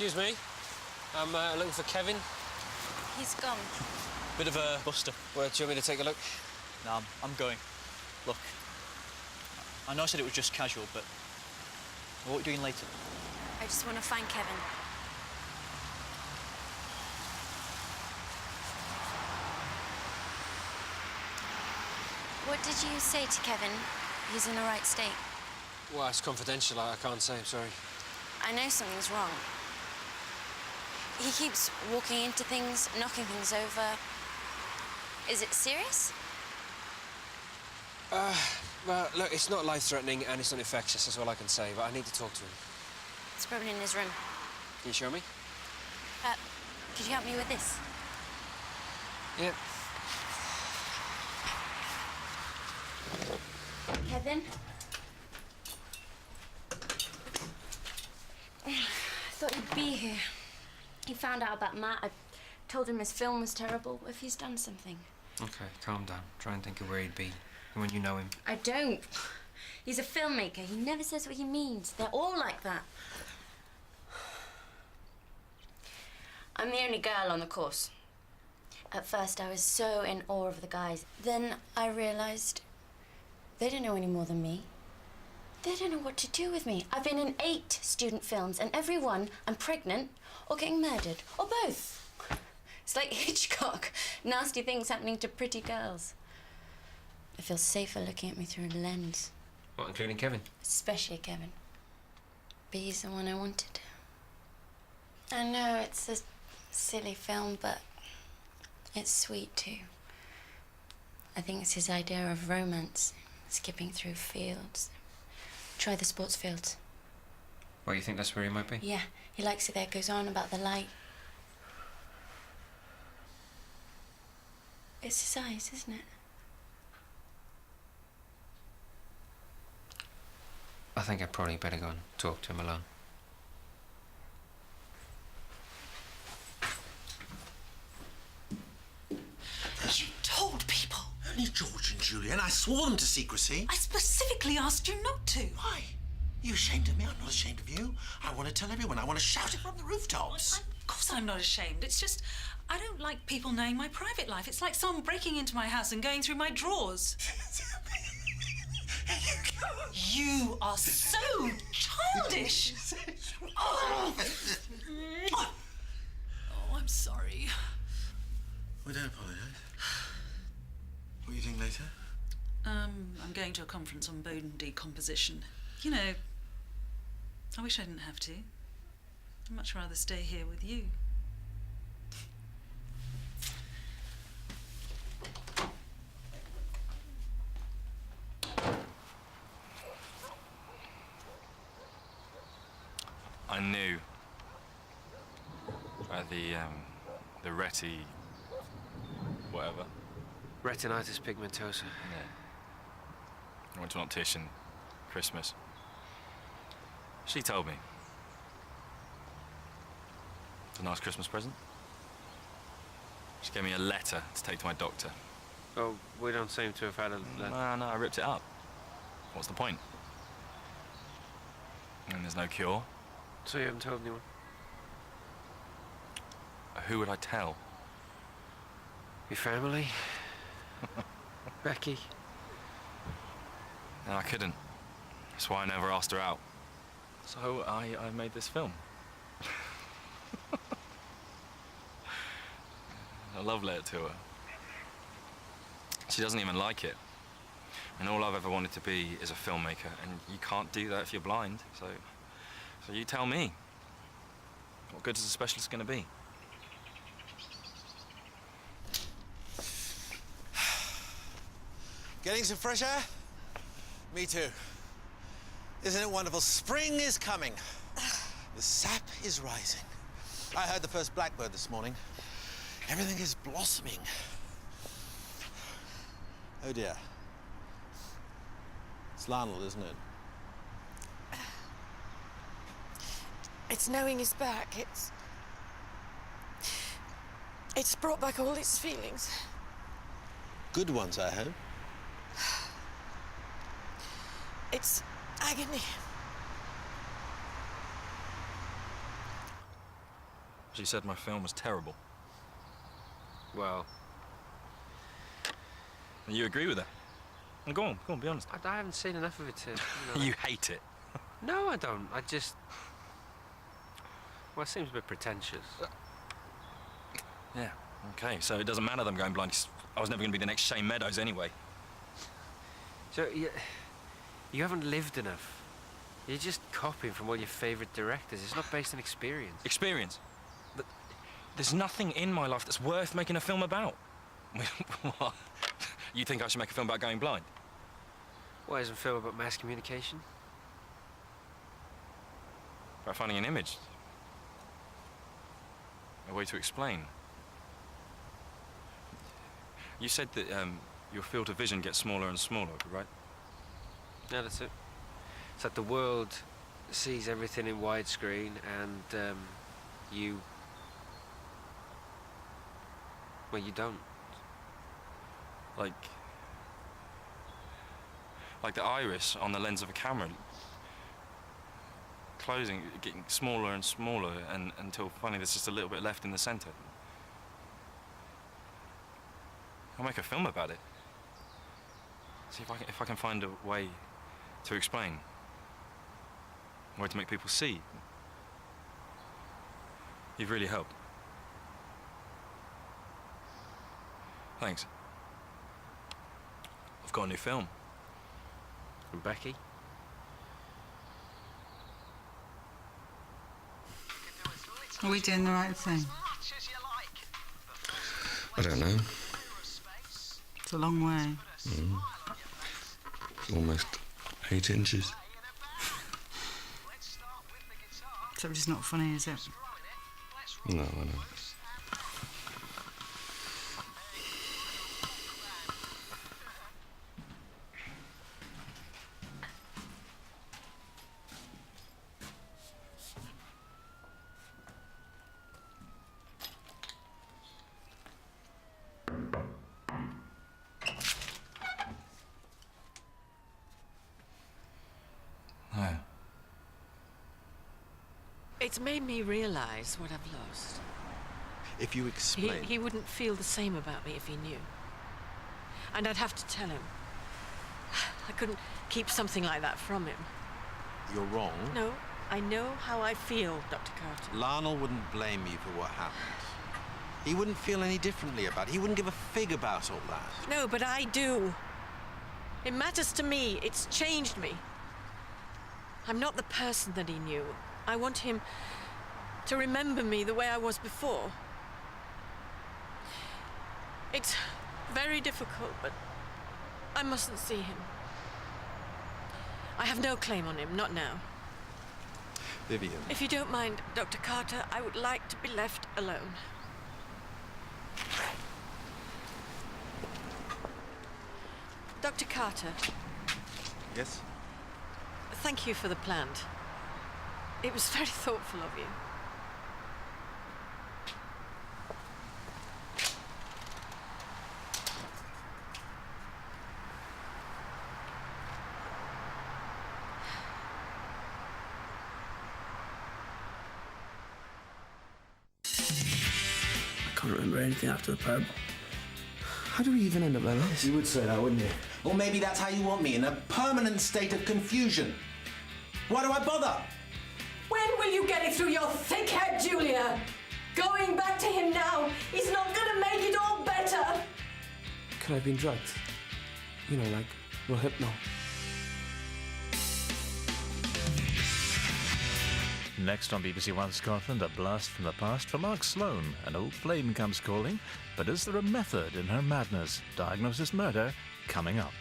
Excuse me. I'm looking for Kevin. He's gone. Bit of a buster. Well, do you want me to take a look? No, I'm going. Look, I know I said it was just casual, but what are you doing later? I just want to find Kevin. What did you say to Kevin? He's in the right state. Well, it's confidential. I can't say. I'm sorry. I know something's wrong. He keeps walking into things, knocking things over. Is it serious? Well, look, it's not life-threatening and it's not infectious, that's all I can say, but I need to talk to him. It's probably in his room. Can you show me? Could you help me with this? Yeah. Kevin? I thought you'd be here. He found out about Matt. I told him his film was terrible. What if he's done something? Okay, calm down. Try and think of where he'd be when you know him. I don't. He's a filmmaker. He never says what he means. They're all like that. I'm the only girl on the course. At first, I was so in awe of the guys. Then I realized they don't know any more than me. They don't know what to do with me. I've been in 8 student films, and every one I'm pregnant or getting murdered, or both. It's like Hitchcock. Nasty things happening to pretty girls. I feel safer looking at me through a lens. What, including Kevin? Especially Kevin. But he's the one I wanted. I know it's a silly film, but it's sweet too. I think it's his idea of romance, skipping through fields. Try the sports fields. Well, you think that's where he might be? Yeah, he likes it there. Goes on about the light. It's his eyes, isn't it? I think I'd probably better go and talk to him alone. You told people. Only George and Julian. I swore them to secrecy. I specifically asked you not to. Why? You ashamed of me? I'm not ashamed of you. I want to tell everyone. I want to shout it from the rooftops. Of course I'm not ashamed. It's just, I don't like people knowing my private life. It's like someone breaking into my house and going through my drawers. You are so childish. Oh, I'm sorry. Well, don't apologise. What are you doing later? I'm going to a conference on bone decomposition. You know, I wish I didn't have to. I'd much rather stay here with you. I knew the reti, whatever. Retinitis pigmentosa. Yeah. I went to an optician, Christmas. She told me. It's a nice Christmas present. She gave me a letter to take to my doctor. Oh, we don't seem to have had a... No, I ripped it up. What's the point? And there's no cure. So you haven't told anyone? Who would I tell? Your family? Becky? No, I couldn't. That's why I never asked her out. So I made this film. A love letter to her. She doesn't even like it. And all I've ever wanted to be is a filmmaker, and you can't do that if you're blind. So you tell me. What good is a specialist going to be? Getting some fresh air? Me too. Isn't it wonderful? Spring is coming. The sap is rising. I heard the first blackbird this morning. Everything is blossoming. Oh dear. It's Lionel, isn't it? It's knowing he's back. It's brought back all his feelings. Good ones, I hope. It's agony. after you said my film was terrible. Well, And you agree with her? Well, go on, be honest. I haven't seen enough of it to... You hate it. No, I don't. I just... Well, it seems a bit pretentious. Yeah, okay, so it doesn't matter them going blind. 'Cause I was never going to be the next Shane Meadows anyway. So, you haven't lived enough. You're just copying from all your favourite directors. It's not based on experience. Experience? There's nothing in my life that's worth making a film about. What? You think I should make a film about going blind? Why isn't film about mass communication? About finding an image. A way to explain. You said that your field of vision gets smaller and smaller, right? Yeah, that's it. It's like the world sees everything in widescreen and you... Well, you don't. Like the iris on the lens of a camera. Closing, getting smaller and smaller until finally there's just a little bit left in the centre. I'll make a film about it. See if I can find a way to explain. A way to make people see. You've really helped. Thanks. I've got a new film. From Becky? Are we doing the right thing? I don't know. It's a long way. Almost 8 inches. So it's not funny, is it? No, I know. No. It's made me realise what I've lost. If you explain... He wouldn't feel the same about me if he knew. And I'd have to tell him. I couldn't keep something like that from him. You're wrong. No, I know how I feel, Dr. Carter. Lionel wouldn't blame you for what happened. He wouldn't feel any differently about it. He wouldn't give a fig about all that. No, but I do. It matters to me. It's changed me. I'm not the person that he knew. I want him to remember me the way I was before. It's very difficult, but I mustn't see him. I have no claim on him, not now. Vivian. If you don't mind, Dr. Carter, I would like to be left alone. Dr. Carter. Yes? Thank you for the plant. It was very thoughtful of you. I can't remember anything after the pub. How do we even end up like this? You would say that, wouldn't you? Or maybe that's how you want me, in a permanent state of confusion. Why do I bother? When will you get it through your thick head, Julia? Going back to him now is not gonna make it all better. Could I have been drugged? You know, like Rohypnol. Next on BBC One Scotland, a blast from the past for Mark Sloan. An old flame comes calling, but is there a method in her madness? Diagnosis murder, coming up.